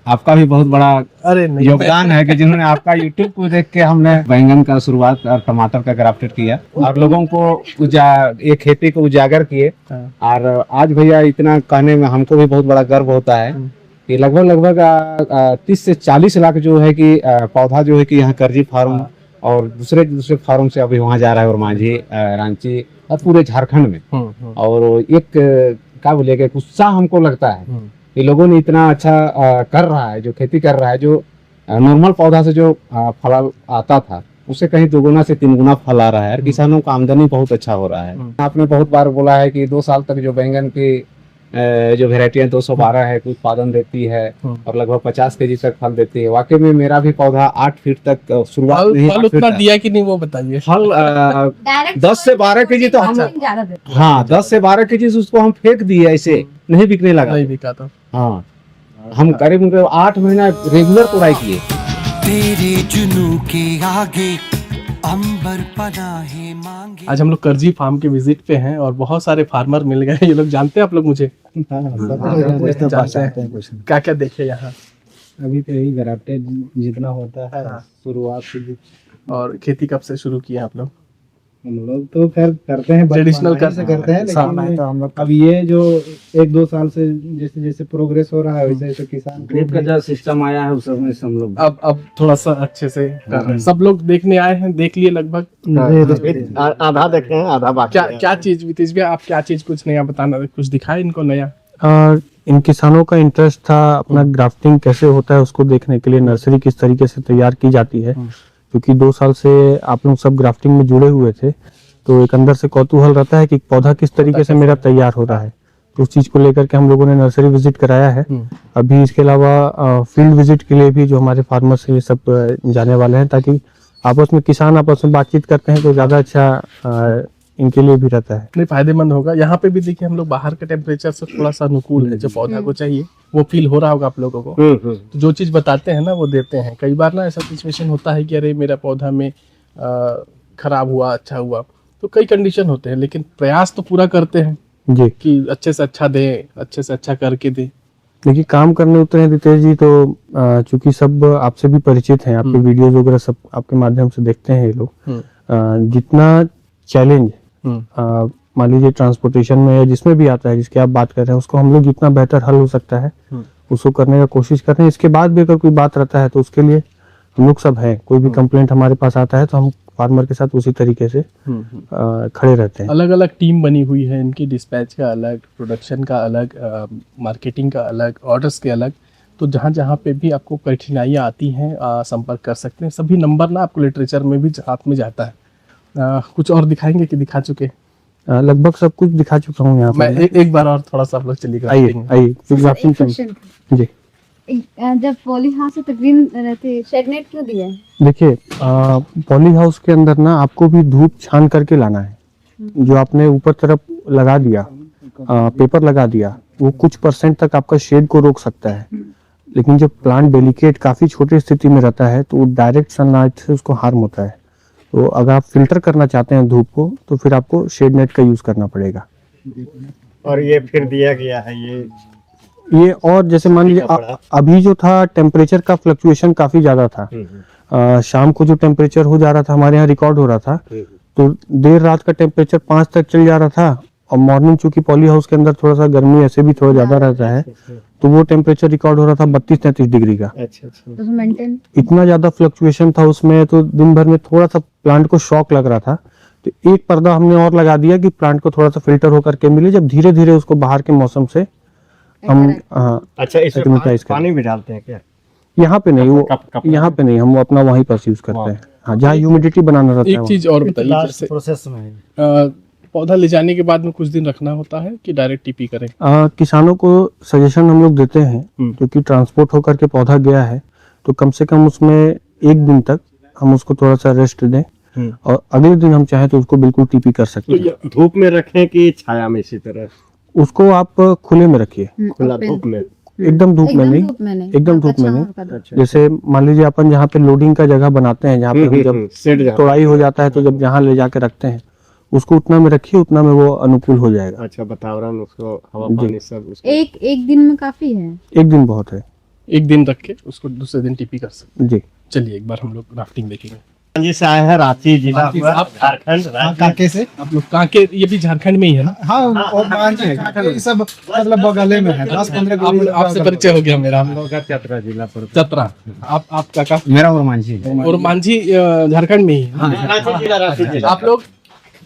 आपका भी बहुत बड़ा अरे नहीं, योगदान है कि जिन्होंने आपका यूट्यूब को देख के हमने बैंगन का शुरुआत और टमाटर का ग्राफ्टेड किया और लोगों को ये खेती को उजागर किए। हाँ। और आज भैया इतना कहने में हमको भी बहुत बड़ा गर्व होता है कि लगभग 30 से 40 लाख जो है कि पौधा जो है कि यहाँ करजी फार्म और दूसरे दूसरे फार्म से अभी वहाँ जा रहा है, और मांझी, रांची और पूरे झारखंड में। और एक क्या बोलिएगा, एक उत्साह हमको लगता है कि लोगों ने इतना अच्छा कर रहा है, जो खेती कर रहा है, जो नॉर्मल पौधा से जो फल आता था उससे कहीं 2 गुना से 3 गुना फल आ रहा है और किसानों का आमदनी बहुत अच्छा हो रहा है। आपने बहुत बार बोला है कि 2 साल तक जो बैंगन की जो वेराइटी है 212 है कि उत्पादन देती है और लगभग 50 केजी तक फल देती है। वाकई में मेरा भी पौधा 8 फीट तक शुरुआत में फल उतना दिया कि नहीं वो बताइए। फल 10 से 12 केजी तो हम, हाँ 10 से 12 केजी उसको हम फेंक दिए, ऐसे नहीं बिकने लगा, नहीं बिका था। हाँ हम करीब 8 महीना रेगुलर तुड़ाई किए। तेरे जुनू के आगे अंबर पनाहे मांगे। आज हम लोग करजी फार्म के विजिट पे हैं और बहुत सारे फार्मर मिल गए। ये लोग जानते हैं आप लोग मुझे? क्या क्या देखे यहाँ? अभी तो यही ग्राफ्टेड जितना होता है शुरुआत से। और खेती कब से शुरू किया आप लोग? हम लोग तो खैर करते हैं, ट्रेडिशनल करते हैं, लेकिन तो हम लोग अब ये जो 1-2 साल से जैसे जैसे प्रोग्रेस हो रहा है वैसे वैसे किसान क्रेडिट का जो सिस्टम आया है उस समय से हम लोग अब थोड़ा सा अच्छे से कर रहे हैं। सब लोग देखने आए हैं, देख लिए लगभग? आधा देखे हैं, आधा बाकी क्या क्या चीज वितेश भैया, आप क्या चीज कुछ नया बताना, कुछ दिखाए इनको नया? इन किसानों का इंटरेस्ट था अपना ग्राफ्टिंग कैसे होता है उसको देखने के लिए, नर्सरी किस तरीके से तैयार की जाती है, क्योंकि 2 साल से आप लोग सब ग्राफ्टिंग में जुड़े हुए थे, तो एक अंदर से कौतूहल रहता है कि पौधा किस तरीके से मेरा तैयार हो रहा है। तो उस चीज को लेकर के हम लोगों ने नर्सरी विजिट कराया है। अभी इसके अलावा फील्ड विजिट के लिए भी जो हमारे फार्मर्स ये सब जाने वाले हैं, ताकि आपस में किसान आपस में बातचीत करते हैं तो ज्यादा अच्छा इनके लिए भी रहता है। नहीं, फायदेमंद होगा। यहाँ पे भी देखिए हम लोग बाहर के टेम्परेचर से थोड़ा सा अनुकूल है, जो पौधा को चाहिए वो फील हो रहा होगा आप लोगों को। तो जो चीज बताते हैं ना वो देते हैं। कई बार ना ऐसा सिचुएशन होता है कि अरे मेरा पौधा में खराब हुआ, अच्छा हुआ, तो कई कंडीशन होते हैं, लेकिन प्रयास तो पूरा करते हैं जी कि अच्छे से अच्छा दें, अच्छे से अच्छा करके दें। देखिए काम करने उतरे हैं रितेश जी, तो चूंकि सब आपसे भी परिचित हैं, आपके वीडियोज वगैरह सब आपके माध्यम से देखते हैं ये लोग। जितना चैलेंज मान लीजिए ट्रांसपोर्टेशन में या जिसमें भी आता है, जिसकी आप बात कर रहे हैं, उसको हम लोग जितना बेहतर हल हो सकता है उसको करने का कोशिश कर रहे हैं। इसके बाद भी अगर कोई बात रहता है तो उसके लिए हम लोग सब हैं। कोई भी कंप्लेंट हमारे पास आता है तो हम फार्मर के साथ उसी तरीके से खड़े रहते हैं। अलग अलग टीम बनी हुई है इनकी, डिस्पैच का अलग, प्रोडक्शन का अलग, मार्केटिंग का अलग, ऑर्डर्स के अलग। तो जहाँ जहाँ पे भी आपको कठिनाइयाँ आती हैं संपर्क कर सकते हैं। सभी नंबर ना आपको लिटरेचर में भी हाथ में जाता है। कुछ और दिखाएंगे कि दिखा चुके? लगभग सब कुछ दिखा चुका हूँ यहाँ मैं एक बार और थोड़ा सा आप लोग चलिएगा। आइए जी। जब पॉली हाउस से तकरीबन रहते, शेड नेट क्यों दिया है? देखिए पॉली हाउस के अंदर ना आपको भी धूप छान करके लाना है। जो आपने ऊपर तरफ लगा दिया, पेपर लगा दिया, वो कुछ % तक आपका शेड को रोक सकता है, लेकिन जब प्लांट डेलिकेट काफी छोटी स्थिति में रहता है तो डायरेक्ट सनलाइट से उसको हार्म होता है। तो अगर आप फिल्टर करना चाहते हैं धूप को तो फिर आपको शेड नेट का यूज करना पड़ेगा। और ये फिर दिया गया है ये और जैसे मान लीजिए अभी जो था टेम्परेचर का फ्लक्चुएशन काफी ज्यादा था। शाम को जो टेम्परेचर हो जा रहा था हमारे यहाँ रिकॉर्ड हो रहा था, तो देर रात का टेम्परेचर 5 तक चल जा रहा था, और मॉर्निंग चूंकि पॉली हाउस के अंदर थोड़ा सा गर्मी ऐसे भी थोड़ा ज्यादा रहता है, तो वो टेम्परेचर रिकॉर्ड हो रहा था 32-33 डिग्री का। तो मेंटेन इतना ज्यादा फ्लक्चुएशन था उसमें, तो दिन भर में थोड़ा सा प्लांट को शॉक लग रहा था। तो एक पर्दा हमने और लगा दिया कि प्लांट को थोड़ा सा फिल्टर होकर के मिले, जब धीरे धीरे उसको बाहर के मौसम से हम अच्छा इसमें पानी भी डालते हैं क्या? यहाँ पे नहीं, वो यहाँ पे नहीं, हम वो अपना वहीं पर यूज करते हैं। हाँ, जहाँ ह्यूमिडिटी बनाना रहता है। एक चीज और बताइए, जैसे प्रोसेस में पौधा ले जाने के बाद में कुछ दिन रखना होता है कि डायरेक्ट टीपी करें? किसानों को सजेशन हम लोग देते हैं, क्योंकि ट्रांसपोर्ट होकर के पौधा गया है तो कम से कम उसमें 1 दिन तक हम उसको थोड़ा सा रेस्ट दें, और अगले दिन हम चाहें तो उसको बिल्कुल टीपी कर सकते हैं। तो धूप में रखें कि छाया में? इसी तरह उसको आप खुले में रखिए, खुला धूप में, एकदम धूप में नहीं, एकदम धूप में नहीं। जैसे मान लीजिए अपन जहाँ पे लोडिंग का जगह बनाते हैं, जहाँ पे हम जब तोड़ाई हो जाता है तो जब जहाँ ले जाके रखते हैं उसको उतना में रखिए, उतना में वो अनुकूल हो जाएगा। अच्छा, वातावरण उसको हवा पानी सब एक दिन में काफी है? 1 दिन बहुत है। एक दिन रख के उसको दूसरे दिन टीपी कर सकते जी। हैं। चलिए एक बार हम लोग ग्राफ्टिंग देखेंगे। जी से आए हैं रांची जिला रांची से पूरा, आप- झारखंड राज्य। काके से आप लोग कहाँ के? ये भी झारखंड में ही है ना? हाँ और मांझी काके सब मतलब बगले में है 10-15 आपसे परिचय हो गया मेरा। चतरा जिला पर चतरा। आपका का? मेरा और मांझी और मांझी झारखंड में ही है। रांची जिला, रांची जिला। आप लोग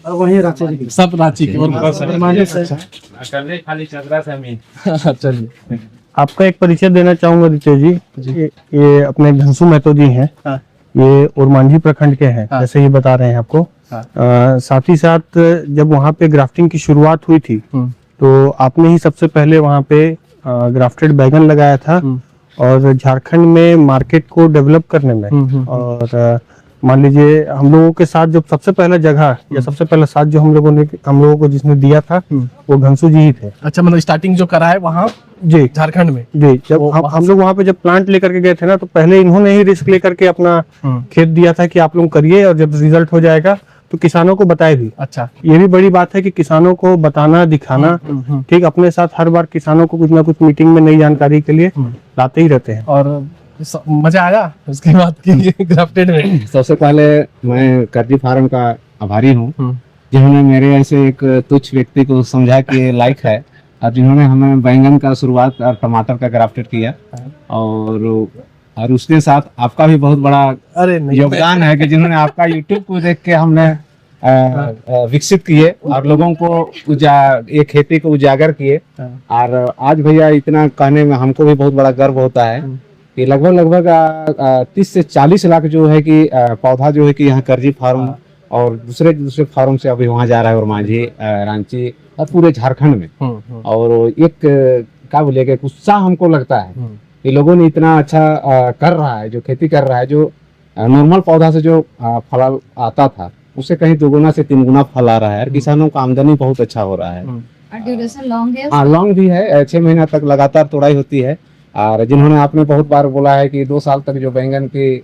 वही रांची सब रांची के? और मांझी से खाली चतरा से हमें चलिए आपका एक परिचय देना चाहूंगा रितेश जी। ये अपने घनसू महतो जी हैं। हाँ। ये ओरमांझी प्रखंड के हैं, हाँ। जैसे ये बता रहे हैं आपको। हाँ। साथ ही साथ जब वहाँ पे ग्राफ्टिंग की शुरुआत हुई थी तो आपने ही सबसे पहले वहाँ पे ग्राफ्टेड बैगन लगाया था और झारखंड में मार्केट को डेवलप करने में और मान लीजिए हम लोगों के साथ जो सबसे पहला जगह या सबसे पहला साथ जो हम लोगों को जिसने दिया था वो घनसू जी ही थे। अच्छा, मतलब स्टार्टिंग जो करा है वहाँ जी झारखंड में? जी। जब वो वहाँ हम लोग वहाँ पे जब प्लांट लेकर के गए थे ना तो पहले इन्होंने ही रिस्क लेकर के अपना खेत दिया था कि आप लोग करिए और जब रिजल्ट हो जाएगा तो किसानों को बताए भी। अच्छा। ये भी बड़ी बात है कि किसानों को बताना, दिखाना। ठीक, अपने साथ हर बार किसानों को कुछ ना कुछ मीटिंग में नई जानकारी के लिए लाते ही रहते हैं। और मजा आया उसके बाद के ग्राफ्टेड में? सबसे पहले मैं कर्जी फार्म का आभारी हूँ जिन्होंने मेरे ऐसे एक तुच्छ व्यक्ति को समझा कि ये लायक है और जिन्होंने हमें बैंगन का शुरुआत और टमाटर का ग्राफ्टेड किया और उसके साथ आपका भी बहुत बड़ा अरे नहीं, योगदान है कि जिन्होंने आपका यूट्यूब को देख के हमने विकसित किए और लोगों को ये खेती को उजागर किए। और आज भैया इतना कहने में हमको भी बहुत बड़ा गर्व होता है कि लगभग 30 से 40 लाख जो है कि पौधा जो है कि यहाँ कर्जी फार्म और दूसरे फार्म से अभी वहाँ जा रहा है और मांझी रांची और पूरे झारखंड में। और एक क्या बोलिए कि उत्साह हमको लगता है कि लोगों ने इतना अच्छा कर रहा है, जो खेती कर रहा है, जो नॉर्मल पौधा से जो फल आता था उससे कहीं 2 गुना से 3 गुना फल आ रहा है और किसानों का आमदनी बहुत अच्छा हो रहा है। और ड्यूरेशन लॉन्ग है? हाँ, लॉन्ग भी है, 6 महीना तक लगातार तोड़ाई होती है। और जिन्होंने आपने बहुत बार बोला है कि 2 साल तक जो बैंगन की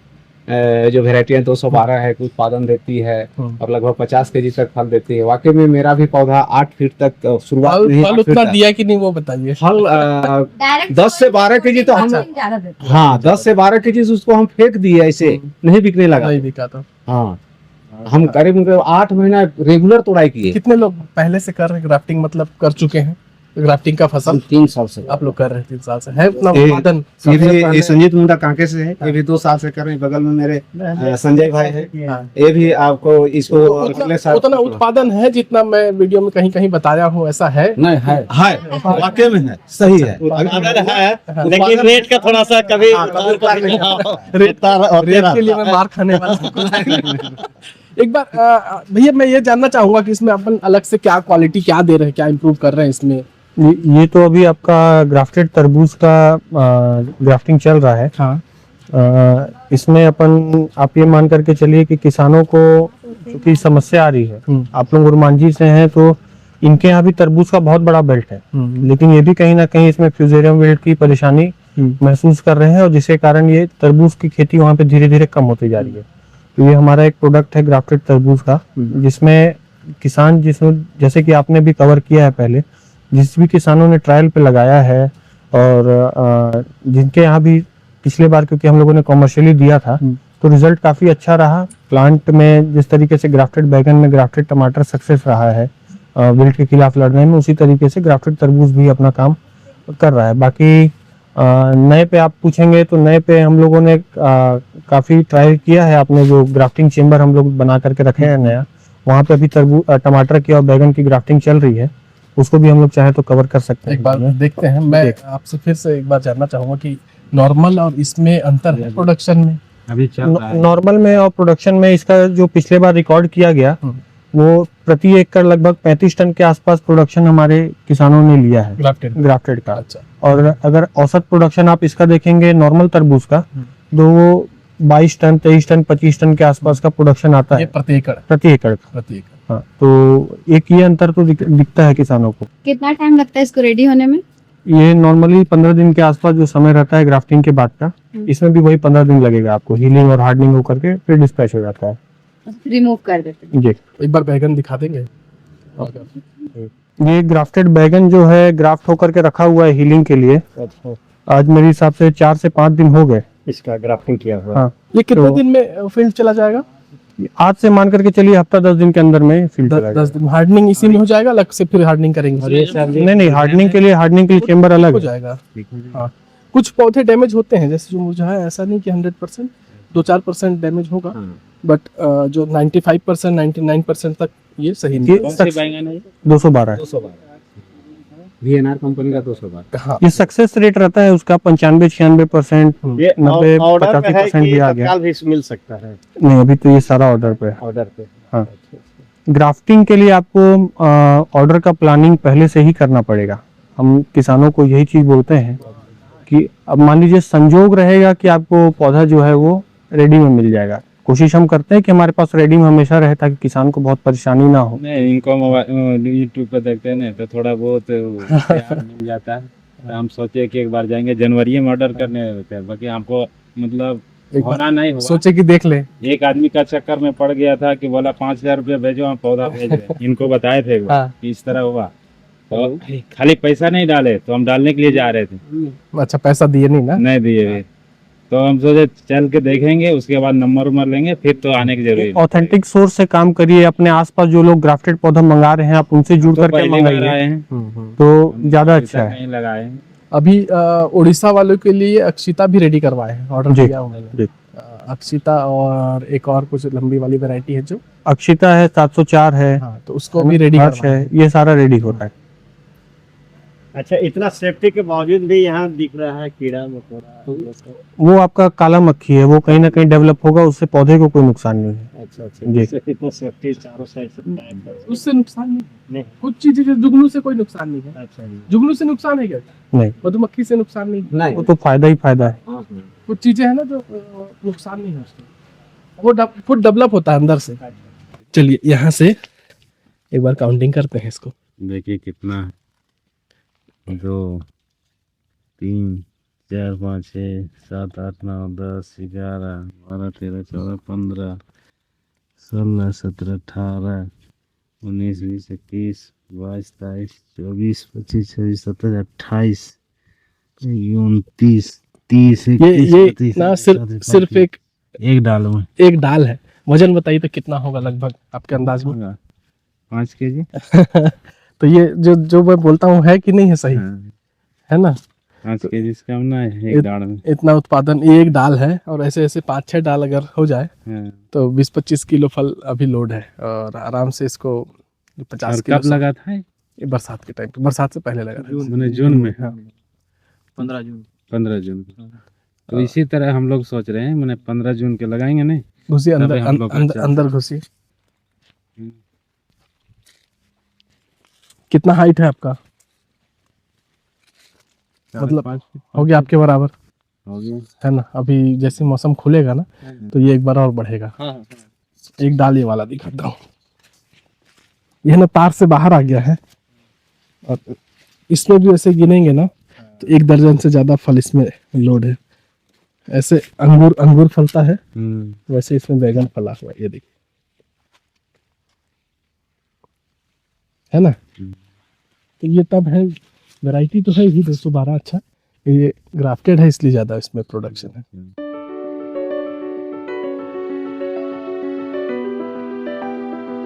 जो वेराइटी है 212 है कि उत्पादन देती है और लगभग 50 केजी तक फल देती है। वाकई में मेरा भी पौधा 8 फीट तक शुरुआत में ही फल 8 फीट उतना तक। दिया कि नहीं वो बताइए। फल डायरेक्ट 10 से 12 केजी तो हम ज्यादा देते हैं। हाँ 10 से 12 केजी से उसको हम फेंक दिए, ऐसे नहीं बिकने लगा। नहीं बिका था। हाँ, हम करीब 8 महीना रेगुलर तोड़ाई किए। कितने लोग पहले से कर रहे हैं ग्राफ्टिंग, मतलब कर चुके हैं ग्राफ्टिंग का फसल? 3 साल से आप लोग कर रहे हैं 3 साल से? है उतना ये- उत्पादन? ये भी ये संजीत मुंडा कांके से है, ये भी 2 साल से कर रहे हैं। बगल में मेरे संजय भाई है, ये भी आपको इसको अगले साल उतना उत्पादन है जितना मैं वीडियो में कहीं कहीं बताया हूँ, ऐसा है? नहीं है वाकई में है, सही है। अगर है लेकिन रेट का थोड़ा सा कभी रेट के लिए मैं मार खाने वाला हूँ। एक बार भैया मैं ये जानना चाहूंगा कि इसमें अपन अलग से क्या क्वालिटी क्या दे रहे हैं, क्या इम्प्रूव कर रहे हैं इसमें? ये तो अभी आपका ग्राफ्टेड तरबूज का ग्राफ्टिंग चल रहा है। हाँ। इसमें अपन आप ये मान करके चलिए कि किसानों को चूंकि समस्या आ रही है, आप लोग ओरमांझी से हैं तो इनके यहाँ भी तरबूज का बहुत बड़ा बेल्ट है, लेकिन ये भी कहीं ना कहीं इसमें फ्यूजेरियम विल्ट की परेशानी महसूस कर रहे हैं और जिसके कारण ये तरबूज की खेती वहाँ पे धीरे धीरे कम होती जा रही है। तो ये हमारा एक प्रोडक्ट है ग्राफ्टेड तरबूज का, जिसमें किसान जैसे कि आपने भी कवर किया है पहले, जिस भी किसानों ने ट्रायल पे लगाया है और जिनके यहाँ भी पिछले बार क्योंकि हम लोगों ने कॉमर्शियली दिया था तो रिजल्ट काफी अच्छा रहा। प्लांट में जिस तरीके से ग्राफ्टेड बैगन में ग्राफ्टेड टमाटर सक्सेस रहा है विल्ट के खिलाफ लड़ने में, उसी तरीके से ग्राफ्टेड तरबूज भी अपना काम कर रहा है। बाकी नए पे आप पूछेंगे तो नए पे हम लोगों ने काफी ट्रायल किया है। आपने जो ग्राफ्टिंग चेम्बर हम लोग बना करके रखे हैं नया, वहाँ पे अभी टमाटर की और बैगन की ग्राफ्टिंग चल रही है, उसको भी हम लोग चाहे तो कवर कर सकते हैं। एक बार देखते हैं। मैं आपसे फिर से एक बार जानना चाहूंगा कि नॉर्मल और इसमें अंतर है प्रोडक्शन में? अभी चल रहा है। नॉर्मल में और प्रोडक्शन में इसका जो पिछले बार रिकॉर्ड किया गया वो प्रति एकड़ लगभग 35 टन के आसपास प्रोडक्शन हमारे किसानों ने लिया है ग्राफ्टेड का। अच्छा। और अगर औसत प्रोडक्शन आप इसका देखेंगे नॉर्मल तरबूज का, तो वो 22 टन 23 टन 25 टन के आसपास का प्रोडक्शन आता ये है प्रति एकड़? प्रति एकड़ का। प्रति एकड़। हाँ, तो एक ये अंतर तो दिखता है किसानों को। कितना टाइम लगता है इसको रेडी होने में? ये नॉर्मली 15 दिन के आसपास जो समय रहता है ग्राफ्टिंग के बाद का, इसमें भी वही 15 दिन लगेगा आपको हीलिंग और हार्डनिंग होकर के फिर डिस्पैच हो जाता है। रिमूव कर देते हैं। जी, एक बार बैगन दिखा देंगे? ये ग्राफ्टेड बैगन जो है ग्राफ्ट होकर के रखा हुआ है हीलिंग के लिए। आज मेरे हिसाब से 4 से 5 दिन हो गए। इसका ग्राफ्टिंग किया हुआ हाँ, ये कितने तो- दिन में फील्ड चला जाएगा? आज से मान करके चलिए हफ्ता 10 दिन के अंदर में फील्ड चला 10 दिन हार्डनिंग इसी में हो जाएगा, अलग से फिर हार्डनिंग करेंगे? नहीं, हार्डनिंग के लिए चेम्बर अलग हो है। जाएगा। हाँ, कुछ पौधे डैमेज होते हैं, जैसे जो मुरझाया है, ऐसा नहीं कि 100%, 2-4% डैमेज होगा, बट जो 95% 99% तक ये सही ये नहीं है। बैंगन है 212 है। 212 VNR कंपनी का 212। हाँ, ये सक्सेस रेट रहता है उसका 95-96%, ये 90-85% भी आ गया। तत्काल भी मिल सकता है नहीं, अभी तो ये सारा ऑर्डर पे है। ऑर्डर पे। हाँ, ग्राफ्टिंग के लिए आपको ऑर्डर का प्लानिंग पहले से ही करना पड़ेगा। हम किसानों को यही चीज बोलते हैं कि अब मान लीजिए संजोग रहेगा कि आपको पौधा जो है वो रेडी में मिल जाएगा। कोशिश हम करते हैं कि हमारे पास रेडी में हमेशा रहे ताकि किसान को बहुत परेशानी ना हो। नहीं, इनको मोबाइल यूट्यूब पे देखते हैं ना, तो थोड़ा बहुत प्यार मिल जाता है। तो हम सोचे कि एक बार जाएंगे, जनवरी में ऑर्डर करने होते हैं, बाकी हमको मतलब एक बार होना नहीं हुआ। सोचे कि देख ले। एक आदमी का चक्कर में पड़ गया था कि बोला 5,000 रुपया भेजो, हम पौधा भेज रहे हैं। इनको बताए थे एक बार हाँ। कि इस तरह हुआ, तो खाली पैसा नहीं डाले, तो हम डालने के लिए जा रहे थे, अच्छा, पैसा दिए नहीं ना? नहीं दिए हुए। तो हम सोचे चल के देखेंगे, उसके बाद नंबर उम्र लेंगे, फिर तो आने की जरूरत है। ऑथेंटिक सोर्स से काम करिए। अपने आसपास जो लोग ग्राफ्टेड पौधा मंगा रहे हैं आप उनसे जुड़ तो करके पहली बार मंगाइए, आए हैं, तो ज्यादा अभी अच्छा तक है। नहीं लगाए हैं। अभी उड़ीसा वालों के लिए अक्षिता भी रेडी करवाए हैं, ऑर्डर जी, किया उन्होंने। जी। अक्षिता और एक और कुछ लंबी वाली वैरायटी है जो, अक्षिता है, 704 है, हाँ, तो उसको भी रेडी हर्ष करवाए है, ये सारा रेडी हो रहा है। अच्छा, इतना सेफ्टी के बावजूद भी यहाँ दिख रहा है कीड़ा मकोड़ा। वो आपका काला मक्खी है, वो कहीं ना कहीं डेवलप होगा, उससे पौधे को कोई नुकसान नहीं है। अच्छा जी। इससे इतना सेफ्टी चारों साइड से टाइप कर। उससे नुकसान नहीं। नहीं। कुछ चीजें जैसे जुगनू से कोई नुकसान नहीं है। अच्छा जी। जुगनू से नुकसान है क्या? नहीं, मधुमक्खी से नुकसान नहीं। नहीं वो तो फायदा ही फायदा है। कुछ चीजें है ना जो नुकसान नहीं है उसको, वो खुद डेवलप होता है अंदर से। चलिए यहाँ से एक बार काउंटिंग करते हैं इसको। देखिए कितना है, 2 3 4 5 6 7 8 9 10 11 12 13 14 15 16 17 18 19 20 21 22 23 24 25 26 27 28 29 30 ये ना सिर्फ एक डाल में एक डाल है। वजन बताइए तो कितना होगा लगभग आपके अंदाज में? 5 केजी। तो ये जो मैं बोलता हूँ है कि नहीं है सही, है ना? 5 केजी से कम ना है एक डाल में। इतना उत्पादन ये एक डाल है, और ऐसे ऐसे 5-6 डाल अगर हो जाए हाँ। तो 20-25 किलो फल अभी लोड है, और आराम से इसको 50 और किलो कब लगा था ये बरसात के टाइम पे, बरसात से पहले लगा था। मैंने जून में, हाँ। 15 जून को। तो इसी तरह हम लोग सोच रहे हैं, मैंने 15 जून के लगाएंगे नहीं। घुसी अंदर, तभी हम लोग अंदर अच्छा अंदर घुसी। कितना हाइट है आपका? मतलब हो गया आपके बराबर, हो गया। है ना? अभी जैसे मौसम खुलेगा ना तो ये एक बार और बढ़ेगा। एक डाल ये वाला दिखाता हूँ, यह ना तार से बाहर आ गया है, और इसमें भी ऐसे गिनेंगे ना तो 1 दर्जन से ज्यादा फल इसमें लोड है। ऐसे अंगूर फलता है, वैसे इसमें बैगन फला हुआ है, ये देखिए, है ना? तो ये तब है, वैरायटी तो है ही 212। अच्छा, ये ग्राफ्टेड है इसलिए ज्यादा इसमें प्रोडक्शन है।